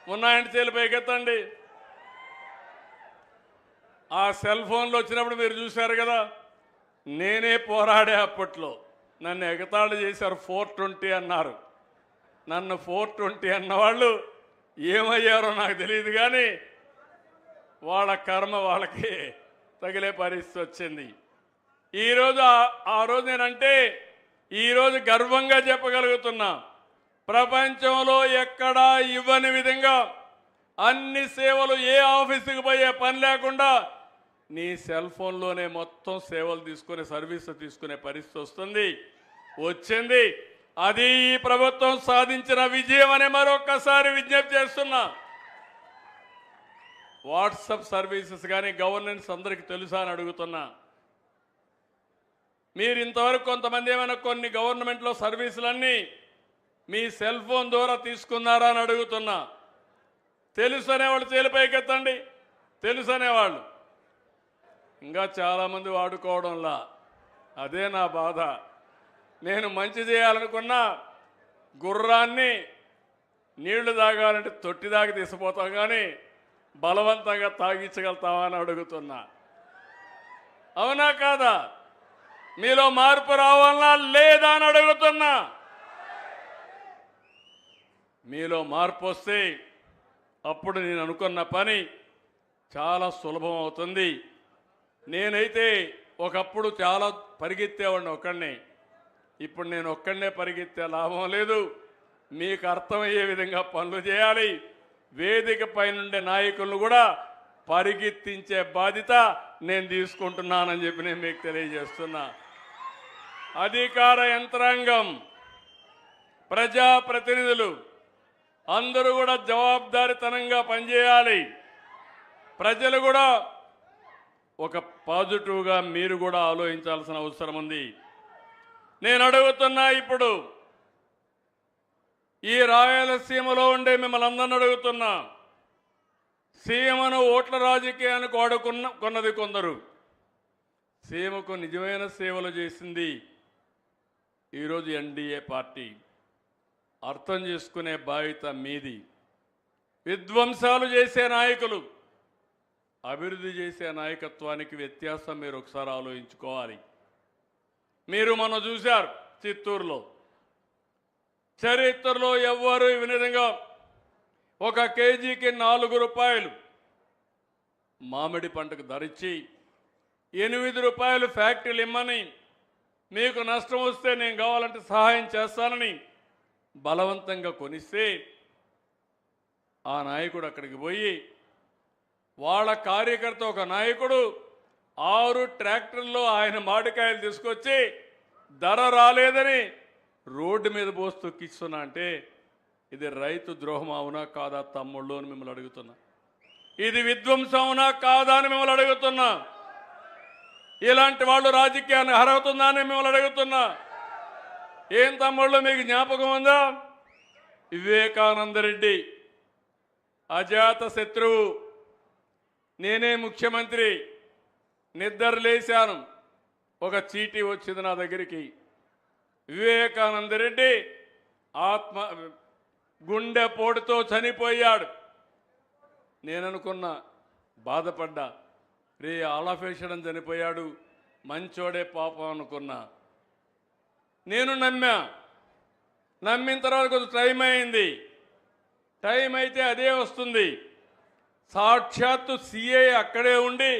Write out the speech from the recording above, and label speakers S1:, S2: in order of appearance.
S1: ఉన్నాయంటే చేతులు పైకెత్తండి. ఆ సెల్ ఫోన్లు వచ్చినప్పుడు మీరు చూశారు కదా, నేనే పోరాడే అప్పట్లో. నన్ను ఎగతాళి చేశారు, 420 అన్నారు. నన్ను 420 అన్నవాళ్ళు ఏమయ్యారో నాకు తెలియదు, కానీ వాళ్ళ కర్మ వాళ్ళకి తగిలే పరిస్థితి వచ్చింది. ఈరోజు ఆ రోజు నేనంటే ఈరోజు గర్వంగా చెప్పగలుగుతున్నా, ప్రపంచంలో ఎక్కడా ఇవ్వని విధంగా అన్ని సేవలు ఏ ఆఫీసుకు పోయే పని లేకుండా నీ సెల్ ఫోన్లోనే మొత్తం సేవలు తీసుకునే సర్వీస్ తీసుకునే పరిస్థితి వచ్చింది. అది ఈ ప్రభుత్వం సాధించిన విజయం అని మరొక్కసారి విజ్ఞప్తి చేస్తున్నా. వాట్సాప్ సర్వీసెస్ కానీ గవర్నెన్స్ అందరికీ తెలుసా అని అడుగుతున్నా. మీరు ఇంతవరకు కొంతమంది ఏమైనా కొన్ని గవర్నమెంట్లో సర్వీసులన్నీ మీ సెల్ ఫోన్ ద్వారా తీసుకున్నారా అని అడుగుతున్నా. తెలుసు అనేవాళ్ళు చేలిపైకెత్తండి. తెలుసు అనేవాళ్ళు ఇంకా చాలామంది వాడుకోవడంలా. అదే నా బాధ. నేను మంచి చేయాలనుకున్నా గుర్రాన్ని నీళ్లు తాగాలంటే తొట్టి దాకా తీసిపోతాం, కానీ బలవంతంగా తాగించగలుగుతావా అని అడుగుతున్నా. అవునా కాదా? మీలో మార్పు రావాలన్నా లేదా అని అడుగుతున్నా. మీలో మార్పు వస్తే అప్పుడు నేను అనుకున్న పని చాలా సులభం అవుతుంది. నేనైతే ఒకప్పుడు చాలా పరిగెత్తేవాడిని ఒక్కడినే. ఇప్పుడు నేను ఒక్కడనే పరిగెత్తే లాభం లేదు. మీకు అర్థమయ్యే విధంగా పనులు చేయాలి. వేదిక పైనుండే నాయకులను కూడా పరిగెత్తించే బాధ్యత నేను తీసుకుంటున్నానని చెప్పి నేను మీకు తెలియజేస్తున్నా. అధికార యంత్రాంగం, ప్రజాప్రతినిధులు అందరూ కూడా జవాబుదారీతనంగా పనిచేయాలి. ప్రజలు కూడా ఒక పాజిటివ్గా మీరు కూడా ఆలోచించాల్సిన అవసరం ఉంది. నేను అడుగుతున్నా, ఇప్పుడు ఈ రాయలసీమలో ఉండే మిమ్మల్ని అందరిని అడుగుతున్నా. సీమను ఓట్ల రాజకీయానికి వాడుకున్నది కొందరు. సీమకు నిజమైన సేవలు చేసింది ఈరోజు ఎన్డీఏ పార్టీ. అర్థం చేసుకునే బాధ్యత మీది. విధ్వంసాలు చేసే నాయకులు, అభివృద్ధి చేసే నాయకత్వానికి వ్యత్యాసం మీరు ఒకసారి ఆలోచించుకోవాలి. మీరు మొన్న చూశారు చిత్తూరులో. చరిత్రలో ఎవ్వరూ ఈ విధంగా 1 కేజీకి 4 రూపాయలు మామిడి పంటకు ధరిచ్చి 8 రూపాయలు ఫ్యాక్టరీలు ఇమ్మని, మీకు నష్టం వస్తే నేను కావాలంటే సహాయం చేస్తానని బలవంతంగా కొనిస్తే ఆ నాయకుడు అక్కడికి పోయి వాళ్ళ కార్యకర్త ఒక నాయకుడు 6 ట్రాక్టర్లో ఆయన మామిడికాయలు తీసుకొచ్చి ధర రాలేదని రోడ్డు మీద పోసి తొక్కిస్తున్నా అంటే ఇది రైతు ద్రోహం అవునా కాదా తమ్ముళ్ళు అని మిమ్మల్ని అడుగుతున్నా. ఇది విధ్వంసం అవునా కాదా అని మిమ్మల్ని అడుగుతున్నా. ఇలాంటి వాళ్ళు రాజకీయాన్ని అర్హతుందా అని మిమ్మల్ని అడుగుతున్నా. ఏం తమ్ముళ్ళు మీకు జ్ఞాపకం ఉందా? వివేకానంద రెడ్డి అజాత శత్రువు, నేనే ముఖ్యమంత్రి, నిద్ర లేశాను, ఒక చీటీ వచ్చింది నా దగ్గరికి. వివేకానంద రెడ్డి గుండెపోటుతో చనిపోయాడు. నేననుకున్నా, బాధపడ్డా, రే ఆలఫేషడం చనిపోయాడు, మంచోడే పాపం అనుకున్నా. నేను నమ్మిన తర్వాత కొంచెం టైం అయింది. టైం అయితే అదే వస్తుంది. సాక్షాత్తు సిఐ అక్కడే ఉండి